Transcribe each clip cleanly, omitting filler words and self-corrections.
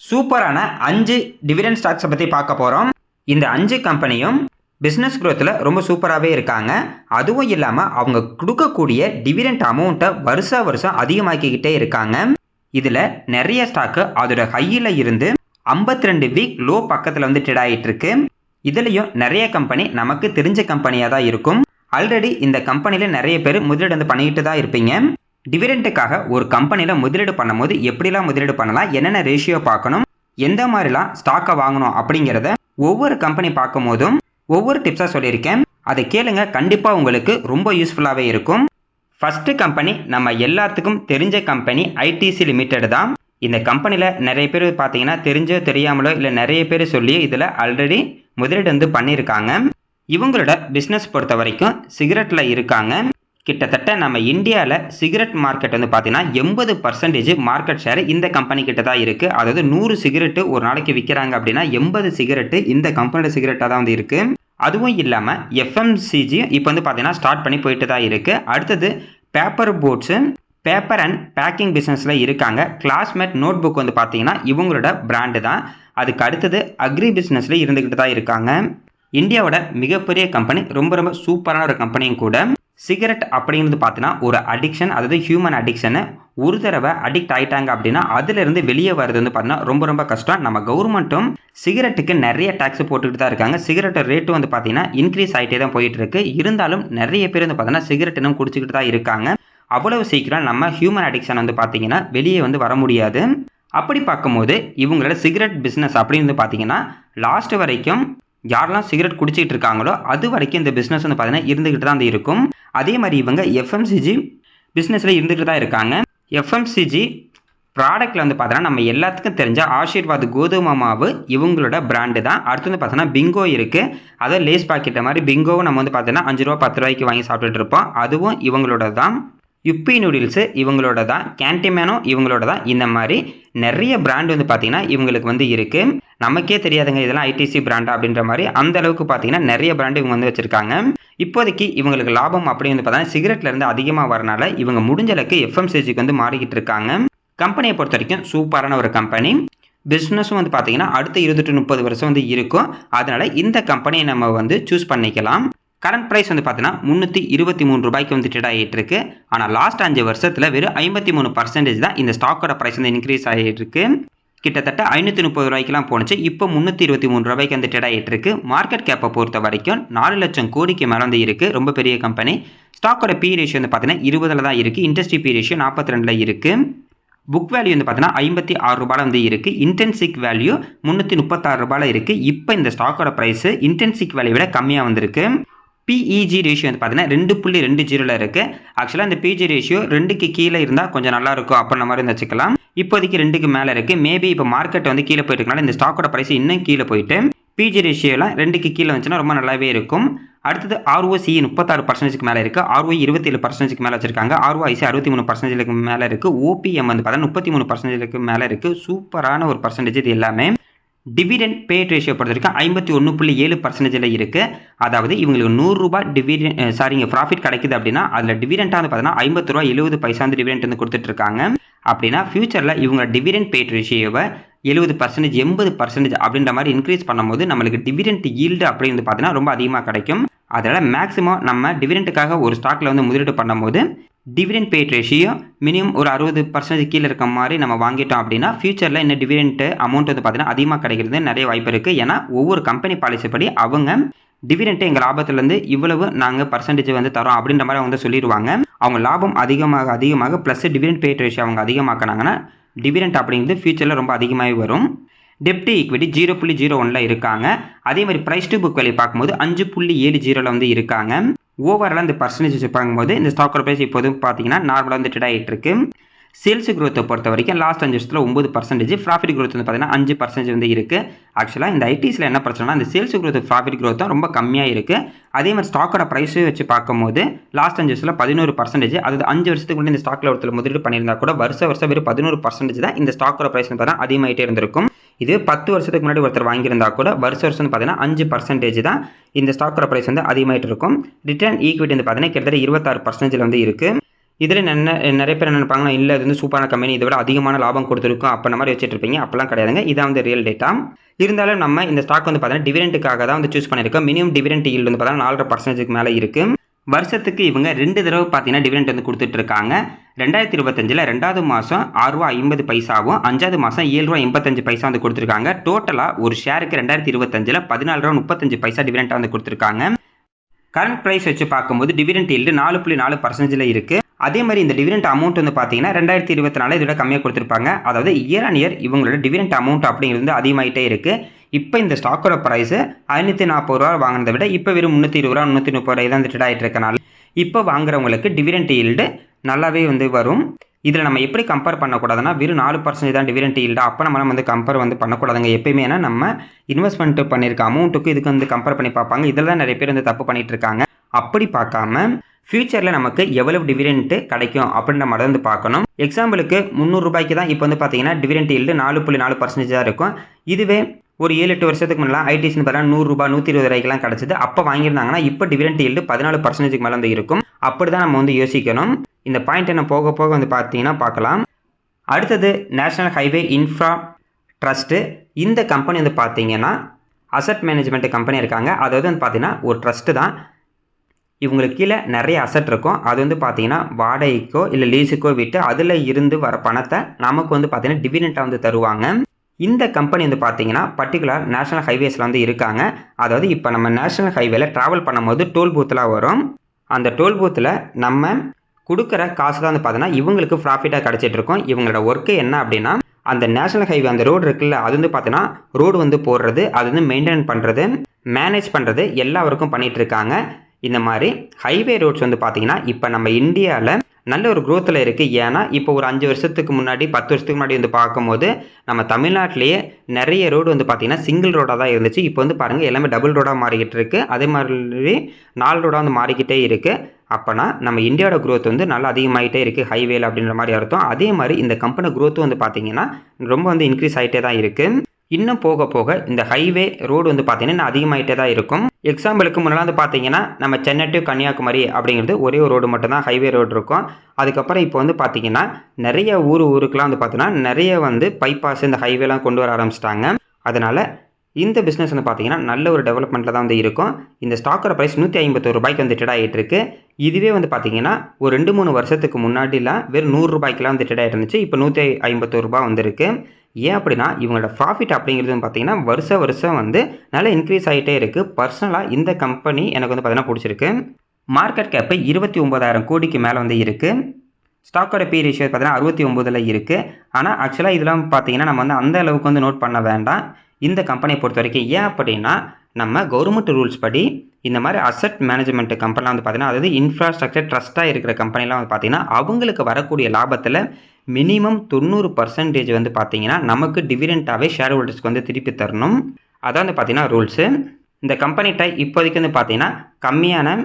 சூப்பரான 5 டிவிடெண்ட் ஸ்டாக்ஸை பற்றி பார்க்க போகிறோம். இந்த 5 கம்பெனியும் பிஸ்னஸ் குரோத்தில் ரொம்ப சூப்பராகவே இருக்காங்க. அதுவும் இல்லாமல் அவங்க கொடுக்கக்கூடிய டிவிடெண்ட் அமௌண்ட்டை வருஷம் அதிகமாக்கிக்கிட்டே இருக்காங்க. இதில் நிறைய ஸ்டாக்கு அதோட ஹையில் இருந்து 52 வீக் லோ பக்கத்தில் வந்து ட்ரேட் ஆகிட்டு இருக்கு. இதுலேயும் நிறைய கம்பெனி நமக்கு தெரிஞ்ச கம்பெனியாக தான் இருக்கும். ஆல்ரெடி இந்த கம்பெனியில் நிறைய பேர் முதலீடு வந்து பண்ணிக்கிட்டு தான் இருப்பீங்க. டிவிடெண்ட்டுக்காக ஒரு கம்பெனியில் முதலீடு பண்ணும்போது எப்படிலாம் முதலீடு பண்ணலாம், என்னென்ன ரேஷியோ பார்க்கணும், எந்த மாதிரிலாம் ஸ்டாக்கை வாங்கணும் அப்படிங்கிறத ஒவ்வொரு கம்பெனி பார்க்கும் போதும் ஒவ்வொரு டிப்ஸாக சொல்லியிருக்கேன். அதை கேளுங்க, கண்டிப்பாக உங்களுக்கு ரொம்ப யூஸ்ஃபுல்லாகவே இருக்கும். ஃபஸ்ட்டு கம்பெனி நம்ம எல்லாத்துக்கும் தெரிஞ்ச கம்பெனி ஐடிசி லிமிடெட் தான். இந்த கம்பெனியில் நிறைய பேர் பார்த்தீங்கன்னா தெரிஞ்சோ தெரியாமலோ இல்லை நிறைய பேர் சொல்லி இதில் ஆல்ரெடி முதலீடு வந்து பண்ணியிருக்காங்க. இவங்களோட பிஸ்னஸ் பொறுத்த வரைக்கும் சிகரெட்டில் இருக்காங்க. கிட்டத்தட்ட நம்ம இந்தியாவில் சிகரெட் மார்க்கெட் வந்து பார்த்தீங்கன்னா 80% மார்க்கெட் ஷேர் இந்த கம்பெனி கிட்ட தான் இருக்குது. அதாவது 100 சிகரெட்டு ஒரு நாளைக்கு விற்கிறாங்க அப்படின்னா 80 சிகரெட்டு இந்த கம்பெனியோட சிகரெட்டாக தான் வந்து இருக்குது. அதுவும் இல்லாமல் எஃப்எம்சிஜி இப்போ வந்து பார்த்தீங்கன்னா ஸ்டார்ட் பண்ணி போயிட்டு தான் இருக்குது. அடுத்தது paper boards, paper and packing பிஸ்னஸில் இருக்காங்க. கிளாஸ்மேட் நோட் புக் வந்து பார்த்தீங்கன்னா இவங்களோட பிராண்டு தான். அதுக்கு அடுத்தது அக்ரி பிஸ்னஸில் இருந்துக்கிட்டு தான் இருக்காங்க. இந்தியாவோட மிகப்பெரிய கம்பெனி, ரொம்ப சூப்பரான ஒரு கம்பெனியும் கூட. சிகரெட் அப்படிங்கிறது பார்த்தீங்கன்னா ஒரு அடிக்ஷன், அதாவது ஹியூமன் அடிக்ஷனு. ஒரு தடவை அடிக்ட் ஆகிட்டாங்க அப்படின்னா அதிலிருந்து வெளியே வர்றது வந்து பார்த்தீங்கன்னா ரொம்ப கஷ்டம். நம்ம கவர்மெண்ட்டும் சிகரெட்டுக்கு நிறைய டேக்ஸ் போட்டுக்கிட்டு தான் இருக்காங்க. சிகரெட் ரேட்டு வந்து பார்த்தீங்கன்னா இன்க்ரீஸ் ஆகிட்டே தான் போயிட்டு இருக்கு. இருந்தாலும் நிறைய பேர் வந்து பார்த்தீங்கன்னா சிகரெட் இன்னும் குடிச்சிக்கிட்டு தான் இருக்காங்க. அவ்வளவு சீக்கிரம் நம்ம ஹியூமன் அடிக்ஷன் வந்து பார்த்தீங்கன்னா வெளியே வந்து வர முடியாது. அப்படி பார்க்கும்போது இவங்களோட சிகரெட் பிஸ்னஸ் அப்படின்னு பார்த்தீங்கன்னா லாஸ்ட் வரைக்கும் யாரெல்லாம் சிகரெட் குடிச்சிட்டு இருக்காங்களோ அது வரைக்கும் இந்த பிஸ்னஸ் வந்து பார்த்தீங்கன்னா இருந்துக்கிட்டு தான் இருக்கும். அதே மாதிரி இவங்க எஃப்எம்சிஜி பிஸ்னஸில் இருந்துகிட்டு தான் இருக்காங்க. எஃப்எம்சிஜி ப்ராடக்ட்டில் வந்து பார்த்தீங்கன்னா நம்ம எல்லாத்துக்கும் தெரிஞ்ச ஆஷீர்வாத் கோதுமை மாவு இவங்களோட பிராண்டு தான். அடுத்து வந்து பார்த்தீங்கன்னா பிங்கோ இருக்குது. அதாவது லேஸ் பாக்கெட்டை மாதிரி பிங்கோவும் நம்ம வந்து பார்த்தீங்கன்னா 5 ரூபா 10 ரூபாய்க்கு வாங்கி சாப்பிட்டுட்டு இருப்போம். அதுவும் இவங்களோட தான். யுப்பி நூடுல்ஸு இவங்களோட தான். கேன்டிமேனோ இவங்களோட தான். இந்த மாதிரி நிறைய பிராண்ட் வந்து பார்த்தீங்கன்னா இவங்களுக்கு வந்து இருக்குது. நமக்கே தெரியாதுங்க இதெல்லாம் ஐடிசி பிராண்டா அப்படின்ற மாதிரி. அந்த அளவுக்கு பார்த்தீங்கன்னா நிறைய பிராண்டு இவங்க வந்து வச்சுருக்காங்க. இப்போதைக்கு இவங்களுக்கு லாபம் அப்படின்னு வந்து பார்த்தீங்கன்னா சிகரெட்லேருந்து அதிகமாக வரனால இவங்க முடிஞ்ச அளவுக்கு எஃப்எம்சிஜிக்கு வந்து மாறிக்கிட்டு இருக்காங்க. கம்பெனியை பொறுத்த வரைக்கும் சூப்பரான ஒரு கம்பெனி. பிஸ்னஸும் வந்து பார்த்தீங்கன்னா அடுத்த 20 to 30 வருஷம் வந்து இருக்கும். அதனால் இந்த கம்பெனியை நம்ம வந்து சூஸ் பண்ணிக்கலாம். கரண்ட் ப்ரைஸ் வந்து பார்த்தீங்கன்னா 323 ரூபாய்க்கு வந்து ட்ரேட் ஆகிட்டு இருக்கு. ஆனால் லாஸ்ட் 5 வருஷத்தில் வெறும் 53% தான் இந்த ஸ்டாக்கோட ப்ரைஸ் வந்து இன்க்ரீஸ் ஆகிட்டு இருக்கு. கிட்டத்தட்ட 530 ரூபாய்க்குலாம் போணுச்சு. இப்போ 323 ரூபாய்க்கு வந்து ட்ரேட் ஆகிட்டு இருக்கு. மார்க்கெட் கேப்பை பொறுத்த வரைக்கும் 4 லட்சம் கோடிக்கு மேலே வந்து இருக்குது. ரொம்ப பெரிய கம்பெனி. ஸ்டாக்கோட பி ரேஷியோ வந்து பார்த்தீங்கன்னா 20 தான் இருக்குது. இண்டஸ்ட்ரி பி ரேஷியோ 42 இருக்குது. புக் வேல்யூ வந்து பார்த்தீங்கன்னா 56 ரூபாயில் வந்து இருக்குது. இன்டென்சிக் வேல்யூ 336 ரூபாயில் இருக்குது. இப்போ இந்த ஸ்டாக்கோட ப்ரைஸ் இன்டென்சிக் வேல்யூ விட கம்மியாக வந்திருக்கு. பிஇஜி ரேஷியோ வந்து பார்த்தீங்கன்னா 2.20 இருக்குது. ஆக்சுவலாக இந்த பிஜி ரேஷியோ 2க்கு கீழே இருந்தால் கொஞ்சம் நல்லா இருக்கும் அப்படின்ற மாதிரி வச்சுக்கலாம். இப்போதைக்கு 2க்கு மேலே இருக்குது. மேபி இப்போ மார்க்கெட் வந்து கீழே போயிட்டு இருக்கனால இந்த ஸ்டாக்கோட ப்ரைஸ் இன்னும் கீழே போயிட்டு பிஜி ரேஷியோலாம் 2க்கு கீழே வந்துச்சுன்னா ரொம்ப நல்லாவே இருக்கும். அடுத்தது ஆர்ஓசி 36% மேலே இருக்குது. ஆர்ஓஇ 27% மேலே வச்சிருக்காங்க. ஆர்ஓஐசி 63% மேலே இருக்குது. ஓபிஎம் வந்து பார்த்தீங்கன்னா 33% மேலே இருக்குது. சூப்பரான ஒரு பர்சன்டேஜ் இது எல்லாமே. டிவிடெண்ட் பேட் ரேஷியோ பொறுத்த வரைக்கும் 51.7% இருக்குது. அதாவது இவங்களுக்கு 100 ரூபாய் டிவிடெண்ட் ப்ராஃபிட் கிடைக்குது அப்படின்னா அதில் டிவிடெண்டாக வந்து பார்த்தீங்கன்னா 50 ரூபா 70 பைசா வந்து டிவிடெண்ட் வந்து கொடுத்துட்டு இருக்காங்க. அப்படின்னா ஃபியூச்சரில் இவங்க டிவிடெண்ட் பேட் ரேஷியோவை 70% 80% அப்படின்ற மாதிரி இன்க்ரீஸ் பண்ணும்போது நம்மளுக்கு டிவிடெண்ட் ஈல்டு அப்படின்னு பார்த்தீங்கன்னா ரொம்ப அதிகமாக கிடைக்கும். அதனால் மேக்ஸிமம் நம்ம டிவிடெண்ட்டுக்காக ஒரு ஸ்டாக்கில் வந்து முதலீடு பண்ணும்போது டிவிடெண்ட் பேட் ரேஷியோ மினிமம் ஒரு 60% கீழே இருக்க மாதிரி நம்ம வாங்கிட்டோம் அப்படின்னா ஃபியூச்சரில் இந்த டிவிடெண்ட் அமௌண்ட் வந்து பார்த்தீங்கன்னா அதிகமாக கிடைக்கிறது நிறைய வாய்ப்பு இருக்குது. ஏன்னா ஒவ்வொரு கம்பெனி பாலிசி படி அவங்க டிவிடெண்ட்டு எங்கள் லாபத்துலேருந்து இவ்வளவு நாங்கள் பர்சன்டேஜ் வந்து தரோம் அப்படின்ற மாதிரி அவங்க சொல்லிடுவாங்க. அவங்க லாபம் அதிகமாக ப்ளஸ் டிவிடெண்ட் பேட் ரேஷியோ அவங்க அதிகமாக்கினாங்கன்னா டிவிடெண்ட் அப்படிங்கிறது ஃபியூச்சரில் ரொம்ப அதிகமாகவே வரும். டெப்ட் ஈக்விட்டி 0.01 இருக்காங்க. அதே மாதிரி ப்ரைஸ் டு புக் வேல்யூ பார்க்கும்போது 5.70 வந்து இருக்காங்க. ஓவராலாக இந்த பர்சன்டேஜ் பார்க்கும்போது இந்த ஸ்டாக்கோட ப்ரைஸ் இப்போதும் பார்த்தீங்கன்னா நார்மலாக வந்து ட்ரேட் ஆகிட்டு இருக்கு. சேல்ஸ் growth பொறுத்த வரைக்கும் லாஸ்ட் 5 வருஷத்தில் 9%, ப்ராஃபிட் growth வந்து பார்த்தீங்கன்னா 5% வந்து இருக்குது. ஆக்சுவலாக இந்த ஐடிஸில் என்ன பிரச்சனைனா இந்த சேல்ஸ் growth ப்ராஃபிட் growth தான் ரொம்ப கம்மியாக இருக்குது. அதே மாதிரி ஸ்டாக்கோட ப்ரைஸை வச்சு பார்க்கும்போது லாஸ்ட் 5 வருஷத்தில் 11%, அதாவது 5 வருஷத்துக்கு முன்னாடி இந்த ஸ்டாக்கில் ஒருத்தர் முதலீடு பண்ணியிருந்தா கூட வருஷம் வெறும் 11% தான் இந்த ஸ்டாக்கோட ப்ரைஸ் பார்த்தீங்கன்னா அதிகமாகிட்டே இருந்திருக்கும். இது 10 வருஷத்துக்கு முன்னாடி ஒருத்தர் வாங்கியிருந்தா கூட வருஷம் பார்த்தீங்கன்னா 5% தான் இந்த ஸ்டாக்கோட ப்ரைஸ் வந்து அதிகமாகிட்டு இருக்கும். ரிட்டர்ன் ஈக்விட்டி வந்து பார்த்தீங்கன்னா கிட்டத்தட்ட 26% வந்து இருக்குது. இதில் நிறைய பேர் என்ன நினைப்பாங்கன்னா, இல்லை இது வந்து சூப்பரான கம்பெனி, இதை விட அதிகமான லாபம் கொடுத்துருக்கும் அப்படின்ற மாதிரி வச்சுட்டு இருப்பீங்க. அப்பெல்லாம் கிடையாதுங்க. இதான் வந்து ரியல் டேட்டா. இருந்தாலும் நம்ம இந்த ஸ்டாக் வந்து பார்த்தீங்கன்னா டிவிடெண்டுக்காக தான் வந்து சூஸ் பண்ணியிருக்கோம். மினிமம் டிவிடெண்ட் ஈல்டு வந்து பார்த்தீங்கன்னா 4.5% மேலே இருக்குது. வருஷத்துக்கு இவங்க 2 தடவை பார்த்தீங்கன்னா டிவிடெண்ட் வந்து கொடுத்துட்டு இருக்காங்க. 2025ல் 2வது மாதம் ₹6.50 5வது மாதம் ₹7.85 வந்து கொடுத்துருக்காங்க. டோட்டலாக ஒரு ஷேருக்கு 2025ல் ₹14.35 டிவிடெண்ட் வந்து கொடுத்துருக்காங்க. கரண்ட் ப்ரைஸ் வச்சு பார்க்கும்போது டிவிடெண்ட் ஈல்டு 4.4%ல் இருக்குது. அதே மாதிரி இந்த டிவிடெண்ட் அமௌண்ட் வந்து பார்த்தீங்கன்னா 2024 இதோட கம்மியாக கொடுத்துருப்பாங்க. அதாவது இயர் ஆன் இயர் இவங்களோட டிவிடெண்ட் அமௌண்ட் அப்படிங்கிறது வந்து அதிகமாகிட்டே இருக்குது. இப்போ இந்த ஸ்டாக்கோட ப்ரைஸ் ₹540 வாங்கினதை விட இப்போ வெறும் ₹320 ₹330 தான் ட்ரேட் ஆகிட்டு இருக்கனால இப்போ வாங்குறவங்களுக்கு டிவிடெண்ட் ஈல்டு நல்லாவே வந்து வரும். இதில் நம்ம எப்படி கம்பேர் பண்ணக்கூடாதுன்னா, வெறும் 4% தான் டிவிடெண்ட் ஈல்டா, அப்போ நம்ம வந்து கம்பேர் வந்து பண்ணக்கூடாதுங்க எப்பயுமே. ஏன்னா நம்ம இன்வெஸ்ட்மெண்ட் பண்ணியிருக்க அமௌண்ட்டுக்கு இதுக்கு வந்து கம்பேர் பண்ணி பார்ப்பாங்க. இதில் தான் நிறைய பேர் வந்து தப்பு பண்ணிட்டு இருக்காங்க. அப்படி பார்க்காம ஃபியூச்சரில் நமக்கு எவ்வளவு டிவிடெண்ட் கிடைக்கும் அப்படின்ற மாதிரி வந்து பார்க்கணும். எக்ஸாம்பிளுக்கு ₹300 தான் இப்போ வந்து பார்த்தீங்கன்னா டிவிடெண்ட் ஈல்டு 4.4% தான் இருக்கும். இதுவே ஒரு 7-8 வருஷத்துக்கு முன்னெல்லாம் ஐடிஸ் பார்த்தீங்கன்னா ₹100 ₹120 கிடச்சிது. அப்போ வாங்கியிருந்தாங்கன்னா இப்போ டிவிடெண்ட் ஈல்டு 14% மேலே வந்து இருக்கும். அப்படி தான் நம்ம வந்து யோசிக்கணும். இந்த பாயிண்ட் என்ன போக போக வந்து பார்த்தீங்கன்னா பார்க்கலாம். அடுத்தது நேஷனல் ஹைவே இன்ஃப்ரா ட்ரஸ்ட்டு. இந்த கம்பெனி வந்து பார்த்தீங்கன்னா அசட் மேனேஜ்மெண்ட் கம்பெனி இருக்காங்க. அதாவது வந்து பார்த்தீங்கன்னா ஒரு ட்ரஸ்ட்டு தான். இவங்களுக்கு கீழே நிறைய அசட் இருக்கும். அது வந்து பார்த்தீங்கன்னா வாடகைக்கோ இல்லை லீஸுக்கோ விட்டு அதில் இருந்து வர பணத்தை நமக்கு வந்து பார்த்தீங்கன்னா டிவிடெண்டாக வந்து தருவாங்க. இந்த கம்பெனி வந்து பார்த்தீங்கன்னா பர்டிகுலர் நேஷனல் ஹைவேஸில் வந்து இருக்காங்க. அதாவது இப்போ நம்ம நேஷனல் ஹைவேல ட்ராவல் பண்ணும்போது டோல் பூத்லாம் வரும். அந்த டோல் பூத்தில் நம்ம கொடுக்குற காசு தான் வந்து பார்த்தீங்கன்னா இவங்களுக்கு ப்ராஃபிட்டாக கிடச்சிட்டு இருக்கும். இவங்களோட ஒர்க்கு என்ன அப்படின்னா, அந்த நேஷனல் ஹைவே அந்த ரோடு இருக்குல்ல, அது வந்து பார்த்தீங்கன்னா ரோடு வந்து போடுறது, அது வந்து மெயின்டைன் பண்ணுறது, மேனேஜ் பண்ணுறது எல்லாருக்கும் பண்ணிகிட்டு இருக்காங்க. இந்த மாதிரி ஹைவே ரோட்ஸ் வந்து பார்த்தீங்கன்னா இப்போ நம்ம இந்தியாவில் நல்ல ஒரு க்ரோத்தில் இருக்குது. ஏன்னா இப்போ ஒரு 5 வருஷத்துக்கு முன்னாடி 10 வருஷத்துக்கு முன்னாடி வந்து பார்க்கும்போது நம்ம தமிழ்நாட்டிலேயே நிறைய ரோடு வந்து பார்த்திங்கன்னா சிங்கிள் ரோடாக தான் இருந்துச்சு. இப்போ வந்து பாருங்கள் எல்லாமே டபுள் ரோடாக மாறிக்கிட்டு இருக்குது. அதே மாதிரி 4 ரோடாக வந்து மாறிக்கிட்டே இருக்குது. அப்போனா நம்ம இந்தியாவோட க்ரோத் வந்து நல்லா அதிகமாகிட்டே இருக்குது ஹைவேல அப்படின்ற மாதிரி அர்த்தம். அதே மாதிரி இந்த கம்பெனி க்ரோத்தும் வந்து பார்த்திங்கன்னா ரொம்ப வந்து இன்க்ரீஸ் ஆகிட்டே தான் இருக்குது. இன்னும் போக போக இந்த ஹைவே ரோடு வந்து பார்த்தீங்கன்னா அதிகமாகிட்டே தான் இருக்கும். எக்ஸாம்பிளுக்கு முன்னெல்லாம் வந்து பார்த்தீங்கன்னா நம்ம சென்னை டு கன்னியாகுமரி அப்படிங்கிறது ஒரே ஒரு ரோடு மட்டும் தான் ஹைவே ரோடு இருக்கும். அதுக்கப்புறம் இப்போ வந்து பார்த்தீங்கன்னா நிறைய ஊருக்கெலாம் வந்து பார்த்தீங்கன்னா நிறைய வந்து பைபாஸ் இந்த ஹைவேலாம் கொண்டு வர ஆரம்பிச்சிட்டாங்க. அதனால் இந்த பிஸ்னஸ் வந்து பார்த்தீங்கன்னா நல்ல ஒரு டெவலப்மெண்ட்டில் தான் வந்து இருக்கும். இந்த ஸ்டாக்கோட ப்ரைஸ் ₹151 வந்து ட்ரேட் ஆகிட்டு இருக்கு. இதுவே வந்து பார்த்தீங்கன்னா ஒரு 2-3 வருஷத்துக்கு முன்னாடிலாம் வெறும் ₹100 வந்து ட்ரேட் ஆகிட்டு இருந்துச்சு. இப்போ ₹151 வந்திருக்கு. ஏன் அப்படின்னா இவங்களோட ப்ராஃபிட் அப்படிங்கிறது பார்த்தீங்கன்னா வருஷம் வந்து நல்லா இன்க்ரீஸ் ஆகிட்டே இருக்குது. பர்சனலாக இந்த கம்பெனி எனக்கு வந்து பார்த்தீங்கன்னா பிடிச்சிருக்கு. மார்க்கெட் கேப்பு 29,000 கோடிக்கு மேலே வந்து இருக்குது. ஸ்டாக்கோட பி ரேஷியோ பார்த்தீங்கன்னா 69ல் இருக்குது. ஆனால் ஆக்சுவலாக இதெல்லாம் பார்த்தீங்கன்னா நம்ம வந்து அந்த அளவுக்கு வந்து நோட் பண்ண வேண்டாம் இந்த கம்பெனியை பொறுத்த வரைக்கும். ஏன் அப்படின்னா நம்ம கவர்மெண்ட் ரூல்ஸ் படி இந்த மாதிரி அசட் மேனேஜ்மெண்ட் கம்பெனிலாம் வந்து பார்த்தீங்கன்னா, அதாவது இன்ஃப்ராஸ்ட்ரக்சர் ட்ரஸ்ட்டாக இருக்கிற கம்பெனிலாம் வந்து பார்த்தீங்கன்னா அவங்களுக்கு வரக்கூடிய லாபத்தில் மினிமம் 90% வந்து பார்த்தீங்கன்னா நமக்கு டிவிடெண்டாகவே ஷேர் ஹோல்டர்ஸ்க்கு வந்து திருப்பி தரணும். அதான் வந்து பார்த்தீங்கன்னா ரூல்ஸு. இந்த கம்பெனிகிட்ட இப்போதைக்கு வந்து பார்த்தீங்கன்னா கம்மியான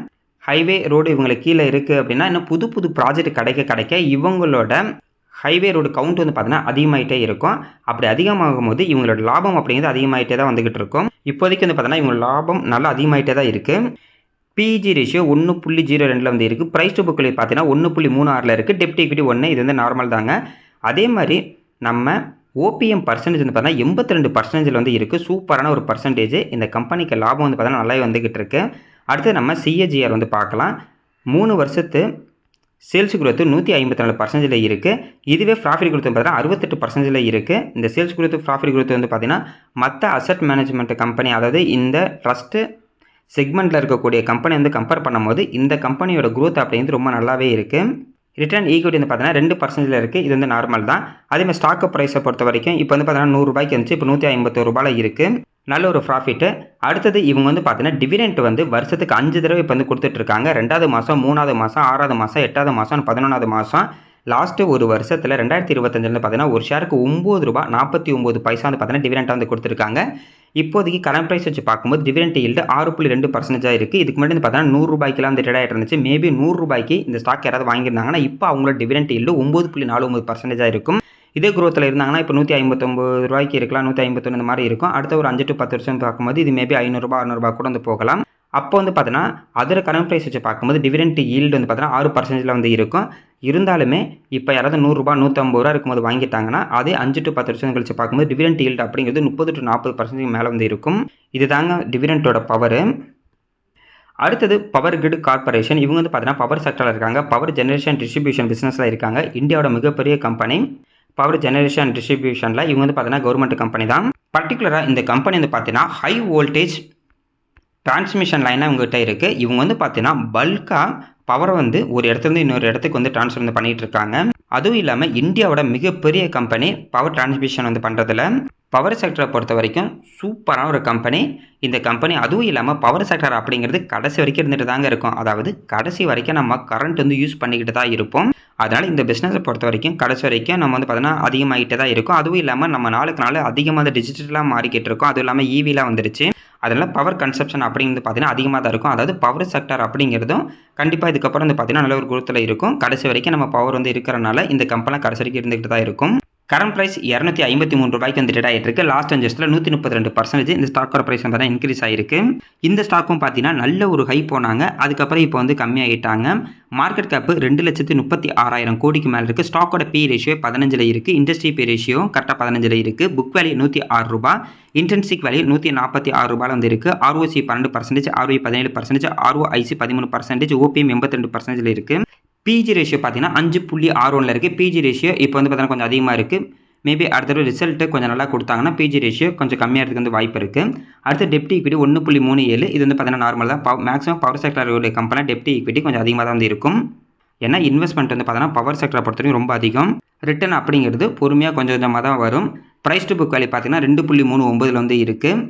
ஹைவே ரோடு இவங்களுக்கு கீழே இருக்குது அப்படின்னா இன்னும் புது ப்ராஜெக்ட் கிடைக்க இவங்களோட ஹைவே ரோடு கவுண்ட் வந்து பார்த்தீங்கன்னா அதிகமாகிட்டே இருக்கும். அப்படி அதிகமாகும் போது இவங்களோட லாபம் அப்படிங்கிறது அதிகமாகிட்டே தான் வந்துகிட்டு இருக்கும். இப்போதைக்கு வந்து பார்த்தீங்கன்னா இவங்களோட லாபம் நல்லா அதிகமாகிட்டே தான் இருக்குது. பிஇஜி ரேஷியோ 1.02ல் வந்து இருக்குது. ப்ரைஸ் டு புக் பார்த்தீங்கன்னா 1.36ல் இருக்குது. டெப்ட் ஈக்விட்டி 1, இது வந்து நார்மல் தாங்க. அதே மாதிரி நம்ம ஓபிஎம் பர்சன்டேஜ் வந்து பார்த்தீங்கன்னா 82% வந்து இருக்குது. சூப்பரான ஒரு பர்சன்டேஜ். இந்த கம்பெனிக்கு லாபம் வந்து பார்த்தீங்கன்னா நல்லாவே வந்துக்கிட்டு இருக்குது. அடுத்து நம்ம சிஏஜிஆர் வந்து பார்க்கலாம். 3 வருஷத்து சேல்ஸ் குரோத்து 154% இருக்குது. இதுவே ப்ராஃபிட் குரோத் பார்த்தீங்கன்னா 68% இருக்குது. இந்த சேல்ஸ் குரோத் ப்ராஃபிட் குரோத் வந்து பார்த்தீங்கன்னா மற்ற அசட் மேனேஜ்மெண்ட் கம்பெனி, அதாவது இந்த ட்ரஸ்ட்டு செக்மெண்ட்டில் இருக்கக்கூடிய கம்பெனி வந்து கம்பேர் பண்ணும்போது இந்த கம்பெனியோட க்ரோத் அப்படிங்கிறது ரொம்ப நல்லாவே இருக்குது. ரிட்டர்ன் ஈக்விட்டி வந்து பார்த்தீங்கன்னா 2% இருக்குது. இது வந்து நார்மல் தான். அதேமாதிரி ஸ்டாக் ப்ரைஸை பொறுத்த வரைக்கும் இப்போ வந்து பார்த்தீங்கன்னா ₹100 இருந்துச்சு. இப்போ ₹151 இருக்குது. நல்ல ஒரு ப்ராஃபிட்டு. அடுத்தது இவங்க வந்து பார்த்தீங்கன்னா டிவிடெண்ட் வந்து வருஷத்துக்கு 5 தடவை இப்போ வந்து கொடுத்துட்ருக்காங்க. 2வது மாதம், 3வது மாதம், 6வது மாதம், 8வது மாதம், 11வது மாதம். லாஸ்ட்டு ஒரு வருஷத்தில் 2025 பார்த்தீங்கன்னா ஒரு ஷேருக்கு ₹9.49 வந்து பார்த்தீங்கன்னா டிவிடெண்டாக வந்து கொடுத்துருக்காங்க. இப்போதைக்கு கரண்ட் ப்ரைஸ் வச்சு பார்க்கும்போது டிவிடெண்ட் ஈல்டு 6.2% இருக்குது. இதுக்கு முன்னாடி வந்து பார்த்தீங்கன்னா ₹100 வந்து ட்ரேட் ஆகிட்டு இருந்துச்சு. மேபி ₹100 இந்த ஸ்டாக் யாராவது வாங்கியிருந்தாங்கன்னா இப்போ அவங்களோட டிவிடெண்ட் ஈல்டு 9.49% இருக்கும். இதே குரோத்தில் இருந்தாங்கன்னா இப்போ ₹159 இருக்கலாம், 151 இந்த மாதிரி இருக்கும். அடுத்த ஒரு 5 to 10 வருஷம் பார்க்கும்போது இது மேபி ₹500 600 கூட வந்து போகலாம். அப்போ வந்து பார்த்தீங்கன்னா அதோட கரண்ட் ப்ரைஸ் வச்சு பார்க்கும்போது டிவிடெண்ட் ஈல்டு வந்து பார்த்தீங்கன்னா 6%ல் வந்து இருக்கும். இருந்தாலுமே இப்போ யாராவது ரூ. 100 150 இருக்கும்போது வாங்கிட்டாங்கன்னா அதே 5 to 10 வருஷம் கழிச்சு பார்க்கும்போது டிவிடெண்ட் ஈல்டு அப்படிங்கிறது 30 to 40% மேலே வந்து இருக்கும். இதுதாங்க டிவிடெண்டோட பவரு. அடுத்தது பவர் கிரிட் கார்பரேஷன். இவங்க வந்து பார்த்தீங்கன்னா பவர் செக்டரில் இருக்காங்க. பவர் ஜெனரேஷன் டிஸ்ட்ரிபியூஷன் பிஸ்னஸில் இருக்காங்க. இந்தியாவோட மிகப்பெரிய கம்பெனி பவர் ஜெனரேஷன் டிஸ்ட்ரிபியூஷனில். இவங்க வந்து பார்த்தீங்கன்னா கவர்மெண்ட் கம்பெனி தான். பர்டிகுலராக இந்த கம்பெனி வந்து பார்த்தீங்கன்னா ஹை வோல்டேஜ் டிரான்ஸ்மிஷன் லைனாக இவங்ககிட்ட இருக்குது. இவங்க வந்து பார்த்தீங்கன்னா பல்காக பவரை வந்து ஒரு இடத்துலேருந்து இன்னொரு இடத்துக்கு வந்து ட்ரான்ஸ்ஃபர் வந்து பண்ணிகிட்டு இருக்காங்க. அதுவும் இல்லாமல் இந்தியாவோட மிகப்பெரிய கம்பெனி பவர் டிரான்ஸ்மிஷன் வந்து பண்ணுறதுல பவர் செக்டரை பொறுத்த வரைக்கும் சூப்பரான ஒரு கம்பெனி இந்த கம்பெனி. அதுவும் இல்லாமல் பவர் செக்டர் அப்படிங்கிறது கடைசி வரைக்கும் இருந்துட்டு தாங்க இருக்கும். அதாவது கடைசி வரைக்கும் நம்ம கரண்ட் வந்து யூஸ் பண்ணிக்கிட்டு தான் இருப்போம். அதனால் இந்த பிஸ்னஸை பொறுத்த வரைக்கும் கடைசி வரைக்கும் நம்ம வந்து பார்த்தீங்கன்னா அதிகமாகிட்டே தான் இருக்கும். அதுவும் இல்லாமல் நம்ம நாளுக்கு நாள் அதிகமாக டிஜிட்டலாக மாறிக்கிட்டு இருக்கோம். அதுவும் இல்லாமல் ஈவிலாம் வந்துருச்சு. அதனால் பவர் கன்சப்ஷன் அப்படிங்கிறது பார்த்தீங்கன்னா அதிகமாக தான் இருக்கும். அதாவது பவர் செக்டர் அப்படிங்கிறதும் கண்டிப்பாக இதுக்கப்புறம் வந்து பார்த்தீங்கன்னா நல்ல ஒரு குரூத்தில் இருக்கும். கடைசி வரைக்கும் நம்ம பவர் வந்து இருக்கிறனால இந்த கம்பெனி கடைசி வரைக்கும் இருந்துகிட்டு தான் இருக்கும். கரண்ட் பிரைஸ் ₹253 வந்து ட்ரேட் ஆகிட்டு இருக்கு. லாஸ்ட் 5 வருஷத்தில் 132% இந்த ஸ்டாக்கோட பிரைஸ் வந்து இன்க்ரீஸ் ஆகிருக்கு. இந்த ஸ்டாக்கும் பார்த்தீங்கன்னா நல்ல ஒரு ஹை போனாங்க. அதுக்கப்புறம் இப்போ வந்து கம்மியாகிட்டாங்க. மார்க்கெட் கேப்பு 2,36,000 கோடிக்கு மேலே இருக்குது. ஸ்டாக்கோட பி ரேஷியோ 15 இருக்குது. இண்டஸ்ட்ரி பி ரேஷியோ கரெக்டாக 15 இருக்குது. புக் வேல்யூ ₹106, இன்டென்சிக் வேல்யூ ₹146 வந்து இருக்குது. ஆர்ஓசி 12%, ஆர்ஓஇ 17%, ஆர்ஓஐசி 13%, ஓபிஎம் 82% இருக்குது. பிஜி ரேஷியோ பார்த்தீங்கன்னா 5.61 இருக்குது. பிஜி ரேஷியோ இப்போ வந்து பார்த்தீங்கன்னா கொஞ்சம் அதிகமாக இருக்குது. மேபி அடுத்த தடவை ரிசல்ட்டு கொஞ்சம் நல்லா கொடுத்தாங்கன்னா பிஜி ரேஷியோ கொஞ்சம் கம்மியாகிறதுக்கு வந்து வாய்ப்பு இருக்குது. அடுத்து டெப்ட் ஈக்விட்டி 1.37. இது வந்து பார்த்தீங்கன்னா நார்மல் தான். மேக்ஸிமம் பவர் செக்டருடைய கம்பெனி டெப்ட் ஈக்விட்டி கொஞ்சம் அதிகமாக தான் வந்து இருக்கும். ஏன்னா இன்வெஸ்ட்மெண்ட் வந்து பார்த்தீங்கன்னா பவர் செக்டரை பொறுத்தவரைக்கும் ரொம்ப அதிகம். ரிட்டர்ன் அப்படிங்கிறது பொறுமையாக கொஞ்சம் கொஞ்சமாக தான் வரும். ப்ரைஸ் டு புக் வேல்யூ பார்த்தீங்கன்னா 2.39 வந்து இருக்குது.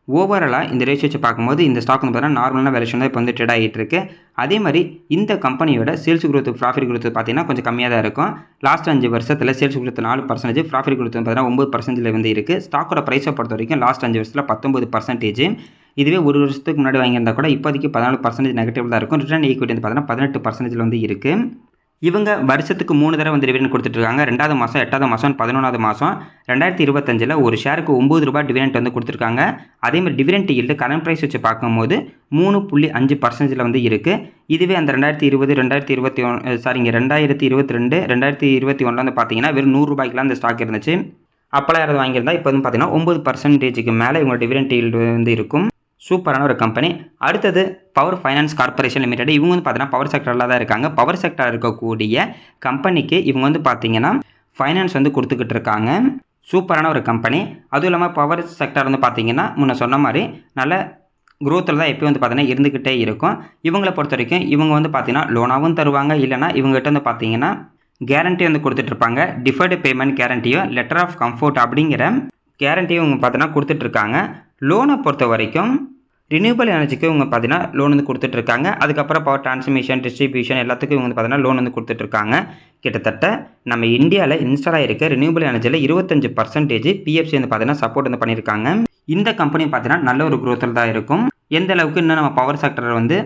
ஓவராலாக இந்த ரேஷியோ வச்சு பார்க்கும்போது இந்த ஸ்டாக் வந்து பார்த்தீங்கன்னா நார்மலான வேல்யூஷன் தான் இப்போ வந்து ட்ரேட் ஆகிட்டு இருக்கு. அதே மாதிரி இந்த கம்பெனியோட சேல்ஸ் குரோத் ப்ராஃபிட் குரோத் பார்த்தீங்கன்னா கொஞ்சம் கம்மியாக தான் இருக்கும். லாஸ்ட் 5 வருஷத்தில் சேல்ஸ் குரோத் 4%, ப்ராஃபிட் குரோத் பார்த்தீங்கன்னா 9% வந்து இருக்குது. ஸ்டாக்கோட ப்ரைஸை பொறுத்த வரைக்கும் லாஸ்ட் 5 வருஷத்தில் 19%. இதுவே ஒரு வருஷத்துக்கு முன்னாடி வாங்கியிருந்தா கூட இப்போதைக்கு 14% நெகட்டிவ் தான் இருக்கும். ரிட்டர்ன் ஈக்விட்டி வந்து பார்த்தீங்கன்னா 18% வந்து இருக்குது. இவங்க வருஷத்துக்கு 3 தடவை வந்து டிவிடெண்ட் கொடுத்துட்ருக்காங்க. 2வது மாதம், 8வது மாதம், 11வது மாதம். 2025 ஒரு ஷேருக்கு ₹9 டிவிடெண்ட் வந்து கொடுத்துருக்காங்க. அதேமாதிரி டிவிடெண்ட் ஈல்டு கரண்ட் ப்ரைஸ் வச்சு பார்க்கும்போது 3.5% வந்து இருக்குது. இதுவே அந்த 2022, 2021 வந்து பார்த்தீங்கன்னா வெறும் ₹100 அந்த ஸ்டாக் இருந்துச்சு. அப்போலாம் யாராவது வாங்கியிருந்தா இப்போ வந்து பார்த்தீங்கன்னா 9%க்கு மேலே இவங்க டிவிடெண்ட் ஈல்டு வந்து இருக்கும். சூப்பரான ஒரு கம்பெனி. அடுத்தது பவர் ஃபைனான்ஸ் கார்பரேஷன் லிமிடெட். இவங்க வந்து பார்த்தீங்கன்னா பவர் செக்டரில் தான் இருக்காங்க. பவர் செக்டர் இருக்கக்கூடிய கம்பெனிக்கு இவங்க வந்து பார்த்தீங்கன்னா ஃபைனான்ஸ் வந்து கொடுத்துக்கிட்டு இருக்காங்க. சூப்பரான ஒரு கம்பெனி. அதுவும் இல்லாமல் பவர் செக்டர் வந்து பார்த்தீங்கன்னா முன்ன சொன்ன மாதிரி நல்ல குரோத்தில் தான் எப்பயும் வந்து பார்த்தீங்கன்னா இருந்துக்கிட்டே இருக்கும். இவங்களை பொறுத்த வரைக்கும் இவங்க வந்து பார்த்தீங்கன்னா லோனாகவும் தருவாங்க. இல்லைனா இவங்ககிட்ட வந்து பார்த்தீங்கன்னா கேரண்டி வந்து கொடுத்துட்ருப்பாங்க. டிஃபர்டு பேமெண்ட் கேரண்டியோ லெட்டர் ஆஃப் கம்ஃபர்ட் அப்படிங்கிற கேரண்டியும் இவங்க பார்த்தீங்கன்னா கொடுத்துட்ருக்காங்க. லோனை பொறுத்த வரைக்கும் ரினியூவபிள் எனர்ஜிக்கு இவங்க பார்த்தீங்கன்னா லோன் வந்து கொடுத்துட்ருக்காங்க. அதுக்கப்புறம் பவர் டிரான்ஸ்மிஷன் டிஸ்ட்ரிபியூஷன் எல்லாத்துக்கும் இவங்க வந்து பார்த்தீங்கன்னா லோன் வந்து கொடுத்துட்ருக்காங்க. கிட்டத்தட்ட நம்ம இந்தியாவில் இன்ஸ்டால் ஆகிருக்க ரினியூவபிள் எனர்ஜியில் 25% பிஎஃப்சி வந்து பார்த்தீங்கன்னா சப்போர்ட் வந்து பண்ணியிருக்காங்க. இந்த கம்பெனி பார்த்தீங்கன்னா நல்ல ஒரு குரோத்தில் தான் இருக்கும். எந்த அளவுக்கு இன்னும் நம்ம பவர் செக்டர் வந்து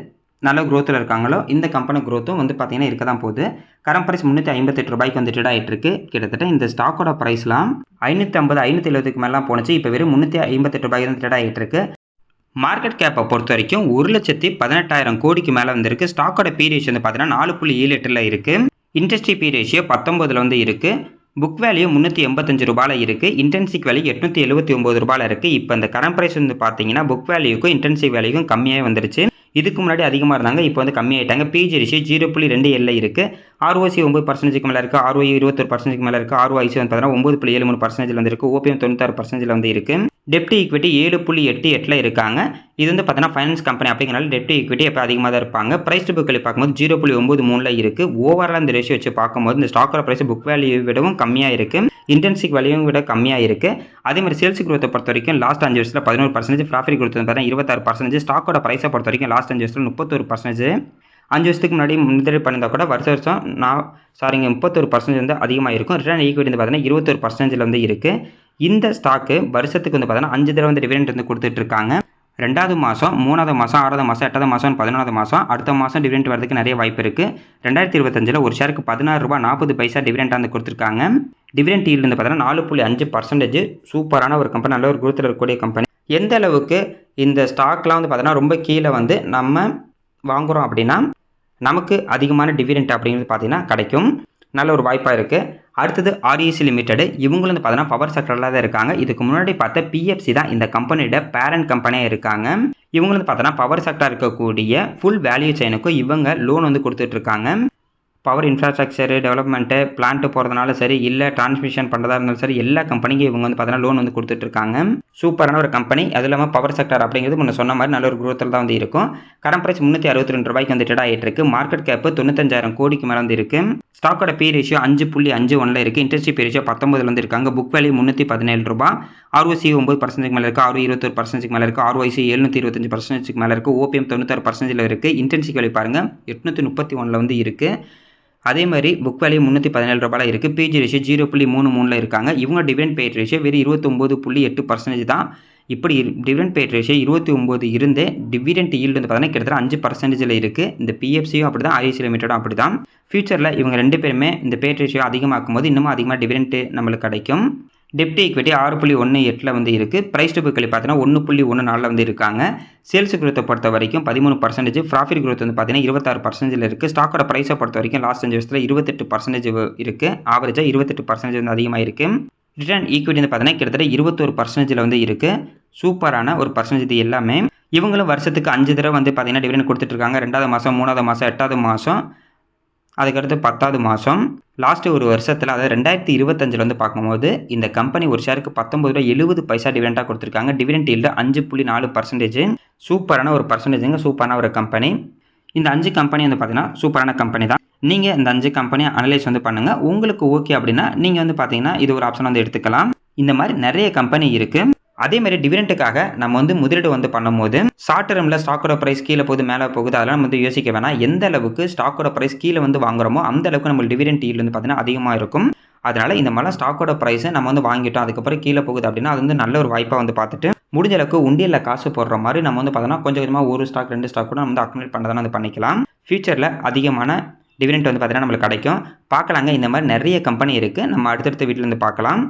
நல்ல குரோத்தில் இருக்காங்களோ இந்த கம்பெனி குரோத்தும் வந்து பார்த்தீங்கன்னா இருக்க தான் போகுது. கரண்ட் ப்ரைஸ் ₹358 வந்து ட்ரேட் ஆகிட்டு இருக்கு. கிட்டத்தட்ட இந்த ஸ்டாக்கோட ப்ரைஸ்லாம் 550 570க்கு மேலாம் போணுச்சு. இப்போ வெறும் ₹358 வந்து ட்ரேட் ஆகிட்டு இருக்கு. மார்க்கெட் கேப்பை பொறுத்த வரைக்கும் 1,18,000 கோடிக்கு மேலே வந்துருக்கு. ஸ்டாக்கோட பி ரேஷியோ வந்து பார்த்தீங்கன்னா 4.78 இருக்குது. இண்டஸ்ட்ரி பி ரேஷியோ 19 வந்து இருக்குது. புக் வேல்யூ ₹385 இருக்குது. இன்டென்சிக் வேல்யூ ₹879 இருக்குது. இப்போ இந்த கரண்ட் ப்ரைஸ் வந்து பார்த்தீங்கன்னா புக் வேல்யூக்கும் இன்டென்சிக் வேல்யூக்கும் கம்மியாக வந்துருச்சு. இதுக்கு முன்னாடி அதிகமாக இருந்தாங்க, இப்போ வந்து கம்மியாயிட்டாங்க. பிஜி ரேஷியோ 0.27 இருக்குது. ஆர்ஓசி 9%க்கு மேலே இருக்குது. ஆர்ஓஇ 21%க்கு மேலே இருக்குது. ஆர்ஓஐசி வந்து பார்த்தீங்கன்னா 9.73% வந்து இருக்குது. ஓபிஎம் 96% வந்து இருக்குது. டெப்ட் ஈக்விட்டி 7.88 இருக்காங்க. இது வந்து பார்த்தீங்கன்னா ஃபைனான்ஸ் கம்பெனி அப்படிங்கிறனால டெப்ட் ஈக்விட்டி எப்போ அதிகமாக தான் இருப்பாங்க. ப்ரைஸ் டு புக் வேல்யூ பார்க்கும்போது 0.93 இருக்குது. ஓவரால் இந்த ரேஷியோ வச்சு பார்க்கும்போது இந்த ஸ்டாக்கோட ப்ரைஸ் புக் வேல்யூ விடவும் கம்மியாக இருக்குது. இன்டென்சிக் வேல்யூவும் விட கம்மியாக இருக்குது. அதே மாதிரி சேல்ஸ் குரோத்தை பொறுத்த வரைக்கும் லாஸ்ட் 5 வருஷத்தில் 11%, ப்ராஃபிட் குரோத் வந்து பார்த்தீங்கன்னா 26%, ஸ்டாக்கோட ப்ரைஸை பொறுத்த வரைக்கும் லாஸ்ட் 5 வருஷத்தில் 31%. 5 வருஷத்துக்கு முன்னாடி முதலீடு பண்ணியிருந்தால் கூட வருஷம் 31% வந்து அதிகமாக இருக்கும். ரிட்டர்ன் ஈக்விட்டி வந்து பார்த்தீங்கன்னா 21% வந்து இருக்குது. இந்த ஸ்டாக்கு வருஷத்துக்கு வந்து பார்த்தீங்கன்னா 5 தடவை வந்து டிவிடெண்ட் வந்து கொடுத்துட்ருக்காங்க. 2வது மாதம், 3வது மாதம், 6வது மாதம், 8வது மாதம், 11வது மாதம், அடுத்த மாதம் டிவிடெண்ட் வரதுக்கு நிறைய வாய்ப்பு இருக்குது. 2025 ஒரு ஷேருக்கு ₹16.40 டிவிடெண்ட் வந்து கொடுத்துருக்காங்க. டிவிடெண்ட் ஈல்டு வந்து பார்த்தீங்கன்னா 4.5%. சூப்பரான ஒரு கம்பெனி, நல்ல ஒரு குரோத்தில் இருக்கக்கூடிய கம்பெனி. எந்த அளவுக்கு இந்த ஸ்டாக்லாம் வந்து பார்த்தீங்கன்னா ரொம்ப கீழே வந்து நம்ம வாங்குகிறோம் அப்படின்னா நமக்கு அதிகமான டிவிடெண்ட் அப்படிங்கிறது பார்த்தீங்கன்னா கிடைக்கும். நல்ல ஒரு வாய்ப்பாக இருக்குது. அடுத்தது REC லிமிடெட். இவங்களும் வந்து பார்த்தீங்கன்னா பவர் செக்டரில் தான் இருக்காங்க. இதுக்கு முன்னாடி பார்த்த PFC தான் இந்த கம்பெனியோட பேரண்ட் கம்பெனியாக இருக்காங்க. இவங்க வந்து பார்த்தீங்கன்னா பவர் செக்டர் இருக்கக்கூடிய ஃபுல் வேல்யூ செயினுக்கும் இவங்க லோன் வந்து கொடுத்துட்டு இருக்காங்க. பவர் இன்ஃப்ராஸ்ட்ரக்சர் டெவலப்மெண்ட்டு பிளான்ட்டு போகிறதுனால சரி, இல்லை டிரான்ஸ்மிஷன் பண்ணுறதா இருந்தாலும் சரி, எல்லா கம்பெனிக்கும் இவங்க வந்து பார்த்தீங்கன்னா லோன் வந்து கொடுத்துட்ருக்காங்க. சூப்பரான ஒரு கம்பெனி. அது இல்லாமல் பவர் செக்டர் அப்படிங்கிறது முன்ன சொன்ன மாதிரி நல்ல ஒரு குரோத்தில் தான் வந்து இருக்கும். கரண்ட் பிரைஸ் ₹362 வந்து ட்ரேட் ஆகிட்டு இருக்கு. மார்க்கெட் கேப் 95,000 கோடிக்கு மேலே வந்து இருக்கு. ஸ்டாக்கோட பி ரேஷியோ 5.51 இருக்குது. இன்ட்ரெஸ்ட் பி ரேஷியோ 19 வந்து இருக்காங்க. Book value ₹317. ROC 9% மேலே இருக்குது. ROE 21% மேலே இருக்குது. ROIC 725% மேலே இருக்குது. OPM 96% இருக்குது. இன்டென்சிக் வேல்யூ பாருங்கள் 831 வந்து இருக்குது. அதே மாதிரி புக் வேல்யூ ₹317 இருக்குது. பிஜி ரேஷியோ 0.33 இருக்காங்க. இவங்க டிவிடெண்ட் பேட் ரேஷியோ வெறும் 29.8% தான். இப்படி டிவிடெண்ட் பேட் ரேஷியோ 29 இருந்தே டிவிடெண்ட் ஈல்டு வந்து பார்த்தீங்கன்னா கிட்டத்தட்ட 5% இருக்குது. இந்த PFCயும் அப்படி தான், REC லிமிடெடும் அப்படி தான். ஃபியூச்சரில் இவங்க 2 பேருமே இந்த பேட் ரேஷியோ அதிகமாக்கும் போது இன்னமும் அதிகமாக டிவிடெண்ட் நம்மளுக்கு கிடைக்கும். டெப்ட் ஈக்விட்டி 6.18 வந்து இருக்குது. ப்ரைஸ் டு புக் வேல்யூ பார்த்தீங்கன்னா 1.14 வந்து இருக்காங்க. சேல்ஸ் குரோத்தை பொறுத்த வரைக்கும் 13%, ப்ராஃபிட் குரோத் வந்து பார்த்தீங்கன்னா 26% இருக்குது. ஸ்டாக்கோட ப்ரைஸை பொறுத்த வரைக்கும் லாஸ்ட் 5 வருஷத்தில் 28% இருக்குது. ஆவரேஜாக 28% வந்து அதிகமாக இருக்குது. ரிட்டர்ன் ஈக்விட்டி வந்து பார்த்தீங்கன்னா கிட்டத்தட்ட 21% வந்து இருக்குது. சூப்பரான ஒரு பர்சன்டேஜ் இது எல்லாமே. இவங்களும் வருஷத்துக்கு 5 தடவை வந்து பார்த்தீங்கன்னா டிவிடெண்ட் கொடுத்துட்ருக்காங்க. 2வது மாதம், 3வது மாதம், 8வது மாதம், அதுக்கடுத்து 10வது மாதம். லாஸ்ட்டு ஒரு வருஷத்தில், அதாவது 2025 வந்து பார்க்கும்போது இந்த கம்பெனி ஒரு ஷேருக்கு ₹19.70 டிவிடெண்டாக கொடுத்துருக்காங்க. Dividend yield 5.4%. சூப்பரான ஒரு பர்சன்டேஜுங்க. சூப்பரான ஒரு கம்பெனி. இந்த 5 கம்பெனி வந்து பார்த்தீங்கன்னா சூப்பரான கம்பெனி தான். நீங்கள் இந்த 5 கம்பெனியை அனலைஸ் வந்து பண்ணுங்கள். உங்களுக்கு ஓகே அப்படின்னா நீங்கள் வந்து பார்த்தீங்கன்னா இது ஒரு ஆப்ஷன் வந்து எடுத்துக்கலாம். இந்த மாதிரி நிறைய கம்பெனி இருக்குது. அதே மாதிரி டிவிடெண்ட்டுக்காக நம்ம வந்து முதலீடு வந்து பண்ணும்போது ஷார்ட் டேர்மில் ஸ்டாக்கோட ப்ரைஸ் கீழே போகுது மேலே போகுது அதெல்லாம் நம்ம வந்து யோசிக்க வேணாம். எந்த அளவுக்கு ஸ்டாக்கோட ப்ரைஸ் கீழே வந்து வாங்குறோமோ அந்த அளவுக்கு நம்ம டிவிடெண்ட் ஈல்டு வந்து பார்த்தீங்கன்னா அதிகமாக இருக்கும். அதனால் இந்த மாதிரி ஸ்டாக்கோட ப்ரைஸை நம்ம வந்து வாங்கிட்டோம், அதுக்கப்புறம் கீழே போகுது அப்படின்னா அது வந்து நல்ல ஒரு வாய்ப்பாக வந்து பார்த்துட்டு முடிஞ்ச அளவுக்கு உண்டியலில் காசு போடுற மாதிரி நம்ம வந்து பார்த்தோன்னா கொஞ்சம் கொஞ்சமாக ஒரு ஸ்டாக் 2 ஸ்டாக் கூட நம்ம வந்து அக்குமுலேட் பண்ணுறதான வந்து பண்ணிக்கலாம். ஃபியூச்சரில் அதிகமான டிவிடெண்ட் வந்து பார்த்தீங்கன்னா நம்மளுக்கு கிடைக்கும். பார்க்கலாங்க. இந்த மாதிரி நிறைய கம்பெனி இருக்குது. நம்ம அடுத்தடுத்த வீட்டில் இருந்து பார்க்கலாம்.